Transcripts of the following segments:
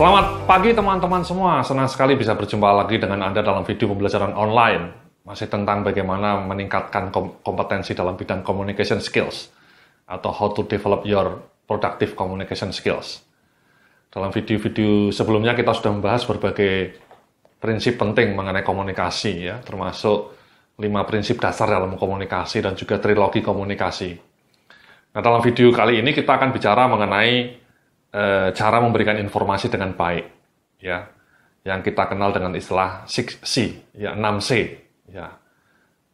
Selamat pagi teman-teman semua, senang sekali bisa berjumpa lagi dengan Anda dalam video pembelajaran online. Masih tentang bagaimana meningkatkan kompetensi dalam bidang communication skills, atau how to develop your productive communication skills. Dalam video-video sebelumnya kita sudah membahas berbagai prinsip penting mengenai komunikasi, ya, termasuk 5 prinsip dasar dalam komunikasi dan juga trilogi komunikasi. Nah, dalam video kali ini kita akan bicara mengenai cara memberikan informasi dengan baik, ya, yang kita kenal dengan istilah 6C, ya, 6C, ya.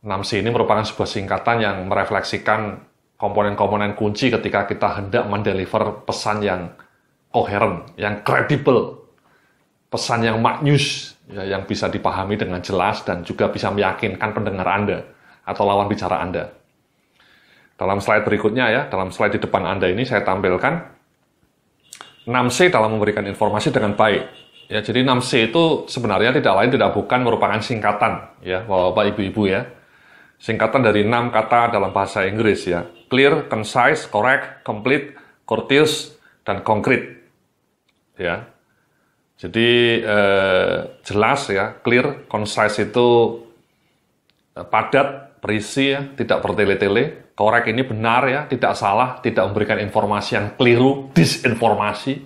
6C ini merupakan sebuah singkatan yang merefleksikan komponen-komponen kunci ketika kita hendak mendeliver pesan yang koheren, yang kredibel, pesan yang maknyus, ya, yang bisa dipahami dengan jelas dan juga bisa meyakinkan pendengar Anda atau lawan bicara Anda. Dalam slide berikutnya, ya, dalam slide di depan Anda ini saya tampilkan 6C dalam memberikan informasi dengan baik. Ya, jadi 6C itu sebenarnya tidak lain tidak bukan merupakan singkatan, ya, Bapak Ibu-ibu, ya. Singkatan dari 6 kata dalam bahasa Inggris, ya. Clear, concise, correct, complete, courteous, dan concrete. Ya. Jadi jelas, ya, clear, concise itu padat, berisi, ya, tidak bertele-tele. Correct ini benar, ya, tidak salah, tidak memberikan informasi yang keliru, disinformasi.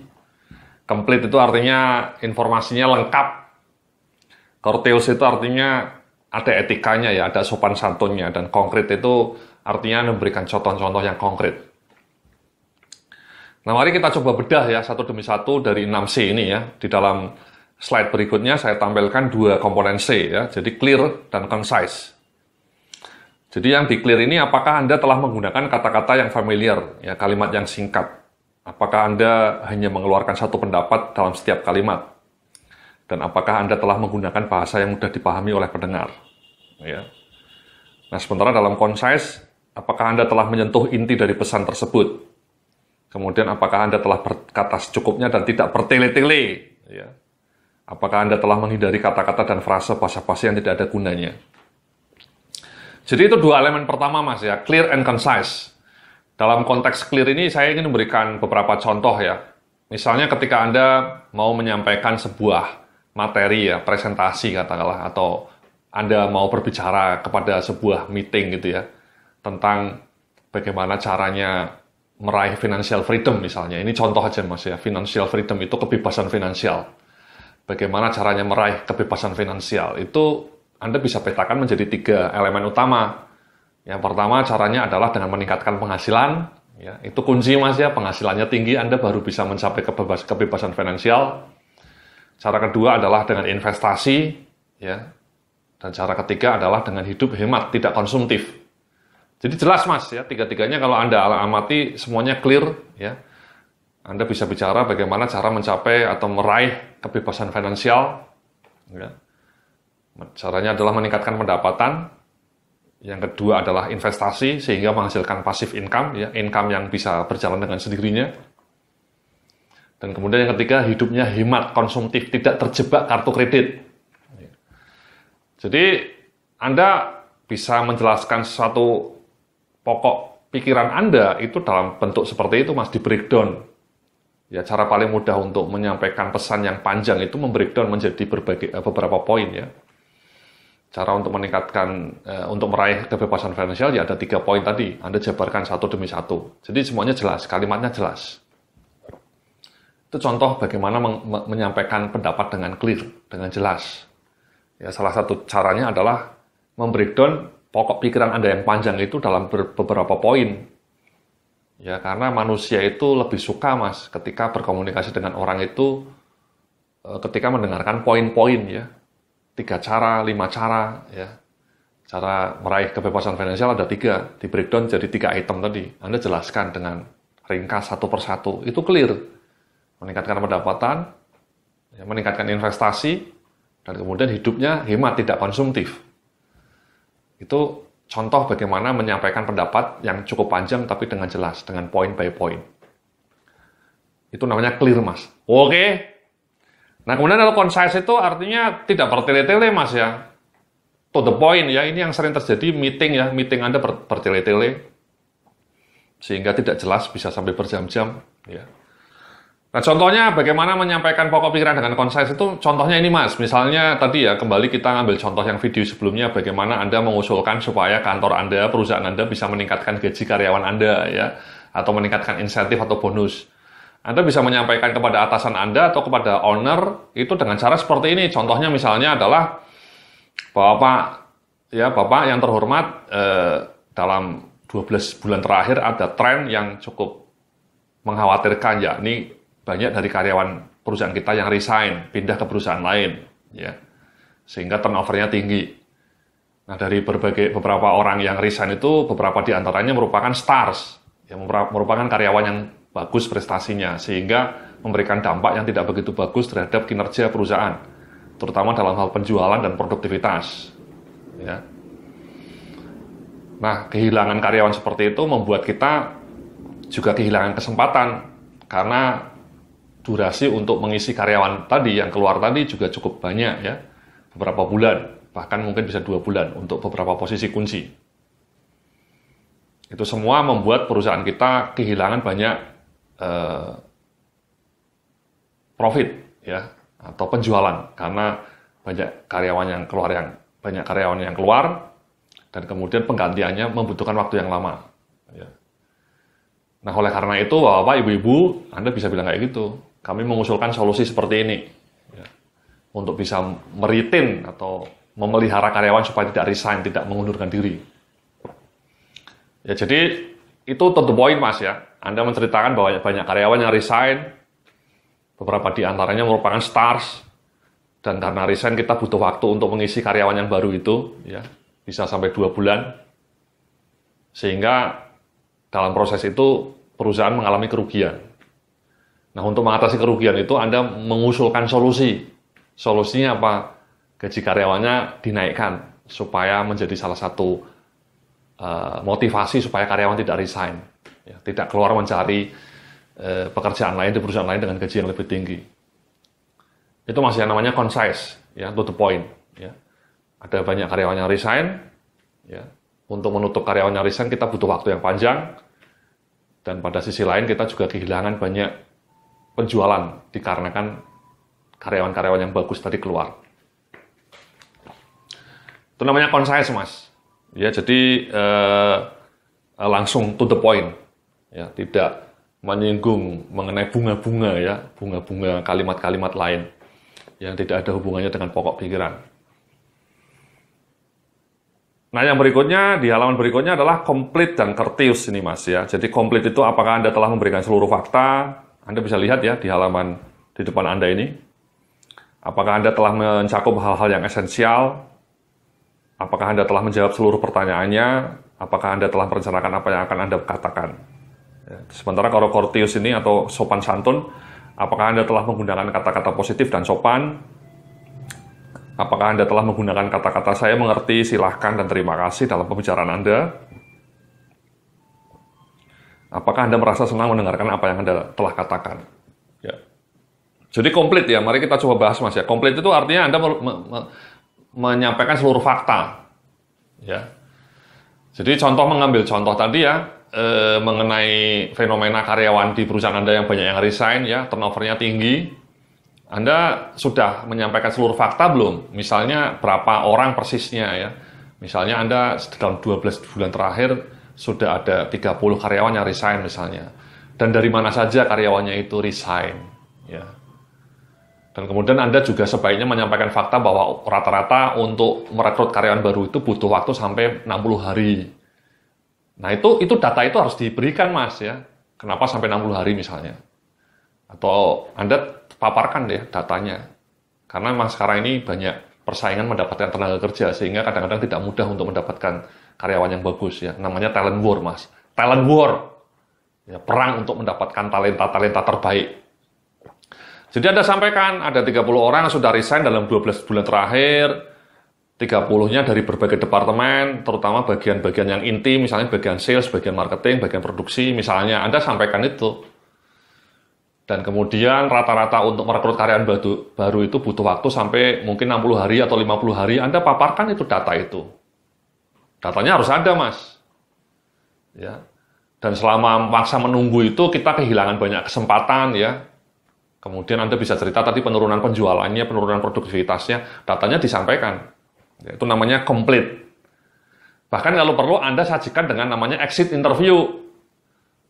Complete itu artinya informasinya lengkap. Courteous itu artinya ada etikanya, ya, ada sopan santunnya. Dan konkret itu artinya memberikan contoh-contoh yang konkret. Nah, mari kita coba bedah, ya, satu demi satu dari 6C ini, ya. Di dalam slide berikutnya saya tampilkan 2 komponen C, ya. Jadi clear dan concise. Jadi yang di clear ini, apakah Anda telah menggunakan kata-kata yang familiar, ya, kalimat yang singkat? Apakah Anda hanya mengeluarkan satu pendapat dalam setiap kalimat? Dan apakah Anda telah menggunakan bahasa yang mudah dipahami oleh pendengar? Ya. Nah, sementara dalam concise, apakah Anda telah menyentuh inti dari pesan tersebut? Kemudian apakah Anda telah berkata secukupnya dan tidak bertele-tele? Ya. Apakah Anda telah menghindari kata-kata dan frase basa-basi yang tidak ada gunanya? Jadi itu 2 elemen pertama, Mas, ya, clear and concise. Dalam konteks clear ini saya ingin memberikan beberapa contoh, ya. Misalnya ketika Anda mau menyampaikan sebuah materi, ya, presentasi katakanlah, atau Anda mau berbicara kepada sebuah meeting gitu, ya, tentang bagaimana caranya meraih financial freedom misalnya. Ini contoh aja, Mas, ya. Financial freedom itu kebebasan finansial. Bagaimana caranya meraih kebebasan finansial? Itu Anda bisa petakan menjadi 3 elemen utama. Yang pertama caranya adalah dengan meningkatkan penghasilan. Ya, itu kunci, Mas, ya. Penghasilannya tinggi, Anda baru bisa mencapai kebebasan finansial. Cara kedua adalah dengan investasi. Ya. Dan cara ketiga adalah dengan hidup hemat, tidak konsumtif. Jadi jelas, Mas, ya. 3-tiganya kalau Anda amati semuanya clear. Ya. Anda bisa bicara bagaimana cara mencapai atau meraih kebebasan finansial. Ya. Caranya adalah meningkatkan pendapatan. Yang kedua adalah investasi sehingga menghasilkan passive income, ya, income yang bisa berjalan dengan sendirinya. Dan kemudian yang ketiga, hidupnya hemat, konsumtif, tidak terjebak kartu kredit. Jadi Anda bisa menjelaskan satu pokok pikiran Anda itu dalam bentuk seperti itu, Mas, di breakdown. Ya, cara paling mudah untuk menyampaikan pesan yang panjang itu membreakdown menjadi beberapa poin, ya. Cara untuk meningkatkan, untuk meraih kebebasan finansial, ya, ada 3 poin tadi. Anda jabarkan satu demi satu. Jadi semuanya jelas, kalimatnya jelas. Itu contoh bagaimana menyampaikan pendapat dengan clear, dengan jelas. Ya, salah satu caranya adalah membreakdown pokok pikiran Anda yang panjang itu dalam beberapa poin. Ya, karena manusia itu lebih suka, Mas, ketika berkomunikasi dengan orang itu, ketika mendengarkan poin-poin, ya. 3 cara, 5 cara, ya. Cara meraih kebebasan finansial ada 3, di breakdown jadi 3 item tadi. Anda jelaskan dengan ringkas satu persatu, itu clear. Meningkatkan pendapatan, ya, meningkatkan investasi, dan kemudian hidupnya hemat, tidak konsumtif. Itu contoh bagaimana menyampaikan pendapat yang cukup panjang tapi dengan jelas, dengan point by point. Itu namanya clear, Mas. Oke. Nah, kemudian kalau concise itu artinya tidak bertele-tele, Mas, ya. To the point, ya. Ini yang sering terjadi meeting, ya. Meeting Anda bertele-tele sehingga tidak jelas, bisa sampai berjam-jam, ya. Nah, contohnya bagaimana menyampaikan pokok pikiran dengan concise itu, contohnya ini Mas, misalnya tadi ya, kembali kita ambil contoh yang video sebelumnya, bagaimana Anda mengusulkan supaya kantor Anda, perusahaan Anda bisa meningkatkan gaji karyawan Anda, ya, atau meningkatkan insentif atau bonus. Anda bisa menyampaikan kepada atasan Anda atau kepada owner itu dengan cara seperti ini. Contohnya misalnya adalah, Bapak yang terhormat, dalam 12 bulan terakhir ada tren yang cukup mengkhawatirkan, yakni banyak dari karyawan perusahaan kita yang resign, pindah ke perusahaan lain, ya, sehingga turnover-nya tinggi. Nah, dari beberapa orang yang resign itu, beberapa di antaranya merupakan stars, yang merupakan karyawan yang bagus prestasinya, sehingga memberikan dampak yang tidak begitu bagus terhadap kinerja perusahaan, terutama dalam hal penjualan dan produktivitas. Ya. Nah, kehilangan karyawan seperti itu membuat kita juga kehilangan kesempatan, karena durasi untuk mengisi karyawan tadi yang keluar tadi juga cukup banyak, ya, beberapa bulan, bahkan mungkin bisa 2 bulan untuk beberapa posisi kunci. Itu semua membuat perusahaan kita kehilangan banyak profit, ya, atau penjualan, karena banyak karyawan yang keluar, dan kemudian penggantiannya membutuhkan waktu yang lama. Ya. Nah, oleh karena itu, Bapak, Ibu-ibu, Anda bisa bilang kayak gitu. Kami mengusulkan solusi seperti ini, ya, untuk bisa meritain atau memelihara karyawan supaya tidak resign, tidak mengundurkan diri. Ya, jadi itu to the point, Mas, ya. Anda menceritakan bahwa banyak karyawan yang resign, beberapa di antaranya merupakan stars, dan karena resign kita butuh waktu untuk mengisi karyawan yang baru itu, ya, bisa sampai 2 bulan, sehingga dalam proses itu perusahaan mengalami kerugian. Nah, untuk mengatasi kerugian itu Anda mengusulkan solusi. Solusinya apa? Gaji karyawannya dinaikkan supaya menjadi salah satu motivasi supaya karyawan tidak resign, ya, tidak keluar mencari pekerjaan lain di perusahaan lain dengan gaji yang lebih tinggi. Itu masih yang namanya concise, ya, to the point. Ya. Ada banyak karyawan yang resign, ya. Untuk menutup karyawan yang resign kita butuh waktu yang panjang, dan pada sisi lain kita juga kehilangan banyak penjualan dikarenakan karyawan-karyawan yang bagus tadi keluar. Itu namanya concise, Mas. Ya, jadi langsung to the point, ya, tidak menyinggung mengenai bunga-bunga, ya, bunga-bunga kalimat-kalimat lain yang tidak ada hubungannya dengan pokok pikiran. Nah, yang berikutnya, di halaman berikutnya adalah complete dan courteous ini, Mas, ya. Jadi complete itu apakah Anda telah memberikan seluruh fakta. Anda bisa lihat, ya, di halaman di depan Anda ini. Apakah Anda telah mencakup hal-hal yang esensial? Apakah Anda telah menjawab seluruh pertanyaannya? Apakah Anda telah merencanakan apa yang akan Anda katakan? Ya. Sementara kalau courteous ini atau sopan santun, apakah Anda telah menggunakan kata-kata positif dan sopan? Apakah Anda telah menggunakan kata-kata saya mengerti, silahkan, dan terima kasih dalam pembicaraan Anda? Apakah Anda merasa senang mendengarkan apa yang Anda telah katakan? Ya. Jadi komplit, ya, mari kita coba bahas, Mas, ya. Komplit itu artinya Anda menyampaikan seluruh fakta. Ya. Jadi mengambil contoh tadi, ya, mengenai fenomena karyawan di perusahaan Anda yang banyak yang resign, ya, turnover-nya tinggi. Anda sudah menyampaikan seluruh fakta belum? Misalnya berapa orang persisnya, ya. Misalnya Anda dalam 12 bulan terakhir sudah ada 30 karyawan yang resign misalnya. Dan dari mana saja karyawannya itu resign, ya. Dan kemudian Anda juga sebaiknya menyampaikan fakta bahwa rata-rata untuk merekrut karyawan baru itu butuh waktu sampai 60 hari. Nah, itu data itu harus diberikan, Mas, ya. Kenapa sampai 60 hari misalnya? Atau Anda paparkan deh datanya. Karena memang sekarang ini banyak persaingan mendapatkan tenaga kerja, sehingga kadang-kadang tidak mudah untuk mendapatkan karyawan yang bagus, ya. Namanya talent war, Mas. Talent war. Ya, perang untuk mendapatkan talenta-talenta terbaik. Jadi Anda sampaikan, ada 30 orang yang sudah resign dalam 12 bulan terakhir, 30-nya dari berbagai departemen, terutama bagian-bagian yang inti, misalnya bagian sales, bagian marketing, bagian produksi, misalnya. Anda sampaikan itu. Dan kemudian rata-rata untuk merekrut karyawan baru itu butuh waktu sampai mungkin 60 hari atau 50 hari. Anda paparkan itu data itu. Datanya harus ada, Mas. Ya. Dan selama maksa menunggu itu, kita kehilangan banyak kesempatan, ya. Kemudian Anda bisa cerita tadi penurunan penjualannya, penurunan produktivitasnya, datanya disampaikan. Itu namanya komplit. Bahkan kalau perlu Anda sajikan dengan namanya exit interview.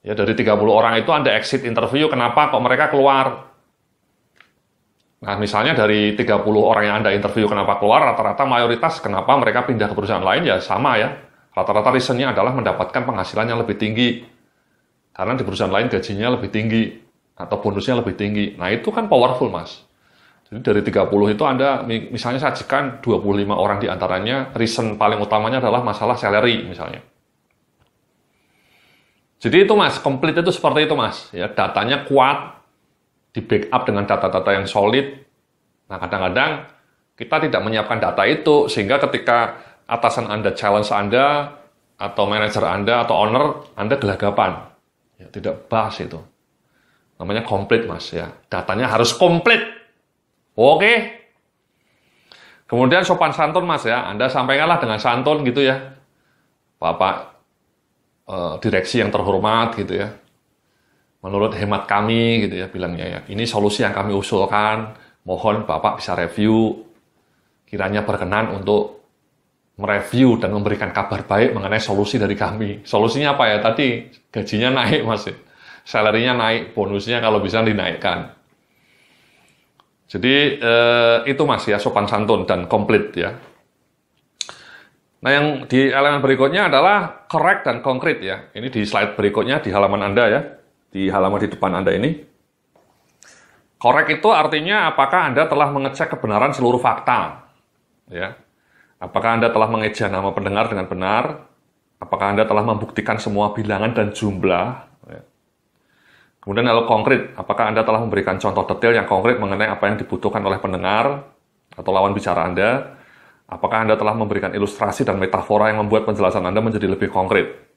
Ya, dari 30 orang itu Anda exit interview, kenapa kok mereka keluar? Nah, misalnya dari 30 orang yang Anda interview kenapa keluar, rata-rata mayoritas kenapa mereka pindah ke perusahaan lain, ya sama ya. Rata-rata reasonnya adalah mendapatkan penghasilan yang lebih tinggi. Karena di perusahaan lain gajinya lebih tinggi, atau bonusnya lebih tinggi. Nah, itu kan powerful, Mas. Jadi dari 30 itu Anda misalnya sajikan 25 orang di antaranya, reason paling utamanya adalah masalah salary misalnya. Jadi itu Mas, komplit itu seperti itu Mas. Ya, datanya kuat, di backup dengan data-data yang solid. Nah, kadang-kadang kita tidak menyiapkan data itu, sehingga ketika atasan Anda challenge Anda, atau manajer Anda, atau owner, Anda gelagapan. Ya, tidak bahas itu. Namanya komplit Mas. Ya, datanya harus komplit. Oke. Kemudian sopan santun Mas ya, Anda sampaikanlah dengan santun gitu ya. Bapak direksi yang terhormat gitu ya. Menurut hemat kami gitu ya, bilangnya ya. Ini solusi yang kami usulkan, mohon Bapak bisa review. Kiranya berkenan untuk mereview dan memberikan kabar baik mengenai solusi dari kami. Solusinya apa ya? Tadi gajinya naik Mas ya. Salary-nya naik, bonusnya kalau bisa dinaikkan. Jadi itu Mas ya, sopan santun dan komplit ya. Nah, yang di elemen berikutnya adalah correct dan konkret ya. Ini di slide berikutnya di halaman Anda ya. Di halaman di depan Anda ini. Correct itu artinya apakah Anda telah mengecek kebenaran seluruh fakta. Ya. Apakah Anda telah mengeja nama pendengar dengan benar? Apakah Anda telah membuktikan semua bilangan dan jumlah? Ya. Kemudian kalau konkret, apakah Anda telah memberikan contoh detail yang konkret mengenai apa yang dibutuhkan oleh pendengar atau lawan bicara Anda? Apakah Anda telah memberikan ilustrasi dan metafora yang membuat penjelasan Anda menjadi lebih konkret?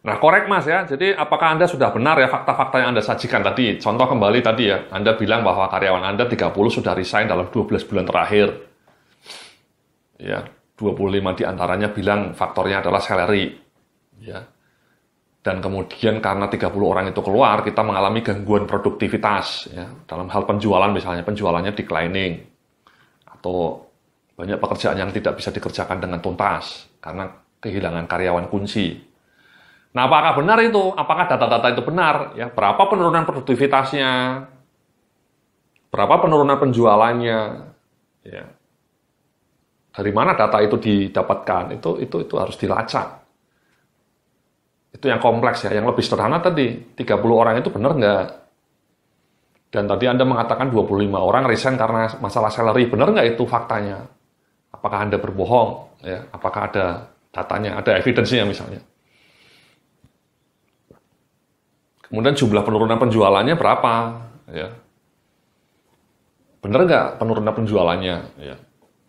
Nah, korek Mas ya. Jadi apakah Anda sudah benar ya fakta-fakta yang Anda sajikan tadi? Contoh kembali tadi ya, Anda bilang bahwa karyawan Anda 30 sudah resign dalam 12 bulan terakhir. Ya, 25 diantaranya bilang faktornya adalah salary. Ya. Dan kemudian karena 30 orang itu keluar, kita mengalami gangguan produktivitas. Ya. Dalam hal penjualan misalnya, penjualannya declining. Atau banyak pekerjaan yang tidak bisa dikerjakan dengan tuntas karena kehilangan karyawan kunci. Nah, apakah benar itu? Apakah data-data itu benar? Ya, berapa penurunan produktivitasnya? Berapa penurunan penjualannya? Ya. Dari mana data itu didapatkan? Itu harus dilacak. Itu yang kompleks ya. Yang lebih sederhana tadi, 30 orang itu benar nggak? Dan tadi Anda mengatakan 25 orang resign karena masalah salary. Benar nggak itu faktanya? Apakah Anda berbohong? Ya, apakah ada datanya, ada evidence-nya misalnya? Kemudian jumlah penurunan penjualannya berapa? Ya. Benar nggak penurunan penjualannya? Ya.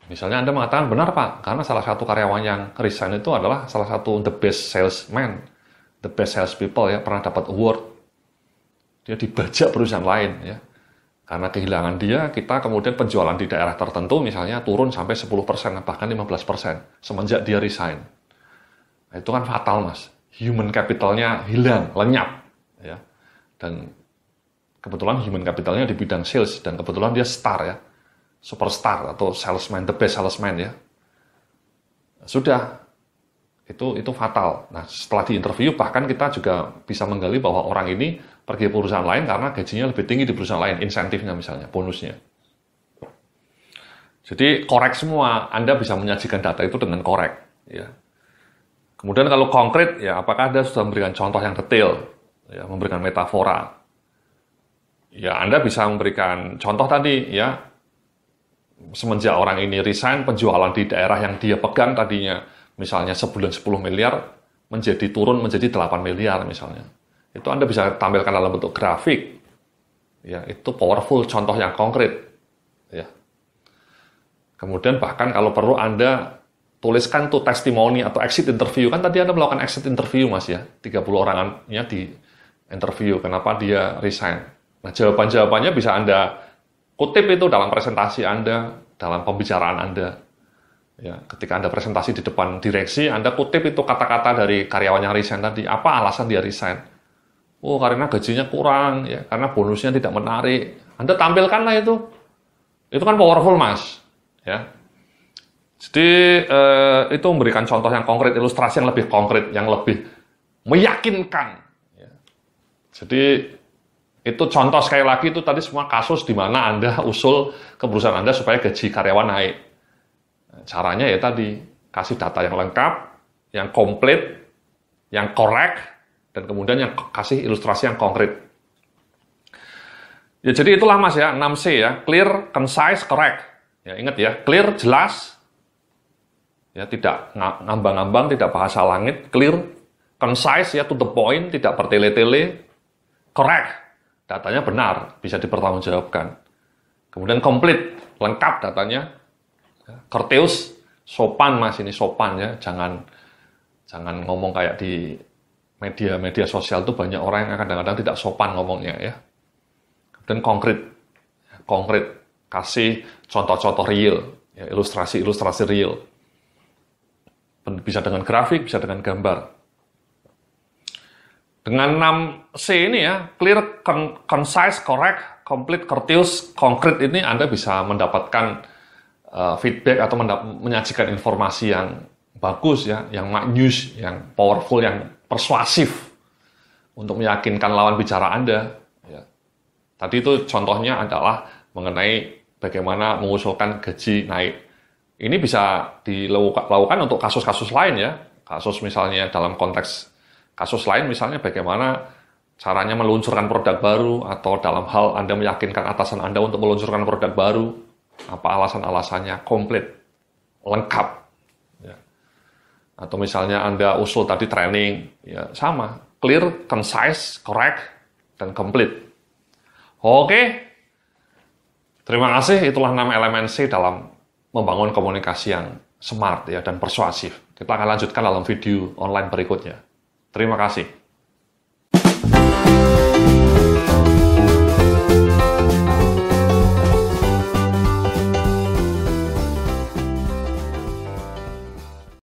Misalnya Anda mengatakan benar Pak, karena salah satu karyawan yang resign itu adalah salah satu the best salesman, the best salespeople ya, pernah dapat award. Dia dibajak perusahaan lain ya. Karena kehilangan dia, kita kemudian penjualan di daerah tertentu misalnya turun sampai 10%, bahkan 15% semenjak dia resign. Nah, itu kan fatal Mas. Human capitalnya hilang, lenyap ya. Dan kebetulan human capitalnya di bidang sales dan kebetulan dia star ya. Superstar atau salesman, the best salesman ya. Sudah. Itu fatal. Nah, setelah diinterview, bahkan kita juga bisa menggali bahwa orang ini pergi ke perusahaan lain karena gajinya lebih tinggi di perusahaan lain, insentifnya misalnya, bonusnya. Jadi, korek semua. Anda bisa menyajikan data itu dengan korek. Ya. Kemudian kalau konkret, ya apakah Anda sudah memberikan contoh yang detail, ya, memberikan metafora. Ya, Anda bisa memberikan contoh tadi, ya, semenjak orang ini resign, penjualan di daerah yang dia pegang tadinya, misalnya sebulan 10 miliar, turun menjadi 8 miliar misalnya. Itu Anda bisa tampilkan dalam bentuk grafik. Ya, itu powerful, contoh yang konkret. Ya. Kemudian bahkan kalau perlu Anda tuliskan tuh testimoni atau exit interview. Kan tadi Anda melakukan exit interview Mas ya. 30 orangannya di interview, kenapa dia resign. Nah, jawaban-jawabannya bisa Anda kutip itu dalam presentasi Anda, dalam pembicaraan Anda. Ya, ketika Anda presentasi di depan direksi, Anda kutip itu kata-kata dari karyawan yang resign tadi. Apa alasan dia resign? Oh, karena gajinya kurang, ya, karena bonusnya tidak menarik. Anda tampilkanlah itu. Itu kan powerful, Mas. Ya. Jadi, itu memberikan contoh yang konkret, ilustrasi yang lebih konkret, yang lebih meyakinkan. Ya. Jadi, itu contoh sekali lagi, itu tadi semua kasus di mana Anda usul ke perusahaan Anda supaya gaji karyawan naik. Caranya ya tadi, kasih data yang lengkap, yang komplit, yang correct, dan kemudian yang kasih ilustrasi yang konkret. Ya, jadi itulah Mas ya, 6C ya, clear, concise, correct. Ya, ingat ya, clear, jelas, ya, tidak ngambang-ngambang, tidak bahasa langit, clear, concise ya, to the point, tidak bertele-tele, correct, datanya benar, bisa dipertanggungjawabkan. Kemudian complete, lengkap datanya, courteous, sopan Mas, ini sopan ya, jangan ngomong kayak di media sosial tuh banyak orang yang kadang-kadang tidak sopan ngomongnya ya. Dan konkret, kasih contoh-contoh real, ya, ilustrasi real. Bisa dengan grafik, bisa dengan gambar. Dengan 6C ini ya, clear, concise, correct, complete, courteous, konkret ini Anda bisa mendapatkan feedback atau menyajikan informasi yang bagus ya, yang magnus, yang powerful, yang persuasif untuk meyakinkan lawan bicara Anda. Ya. Tadi itu contohnya adalah mengenai bagaimana mengusulkan gaji naik. Ini bisa dilakukan untuk kasus-kasus lain ya. Kasus misalnya dalam konteks kasus lain misalnya bagaimana caranya meluncurkan produk baru atau dalam hal Anda meyakinkan atasan Anda untuk meluncurkan produk baru. Apa alasan-alasannya komplit, lengkap. Ya. Atau misalnya Anda usul tadi training, ya sama, clear, concise, correct, dan complete. Oke, terima kasih. Itulah 6 elemen C dalam membangun komunikasi yang smart ya dan persuasif. Kita akan lanjutkan dalam video online berikutnya. Terima kasih.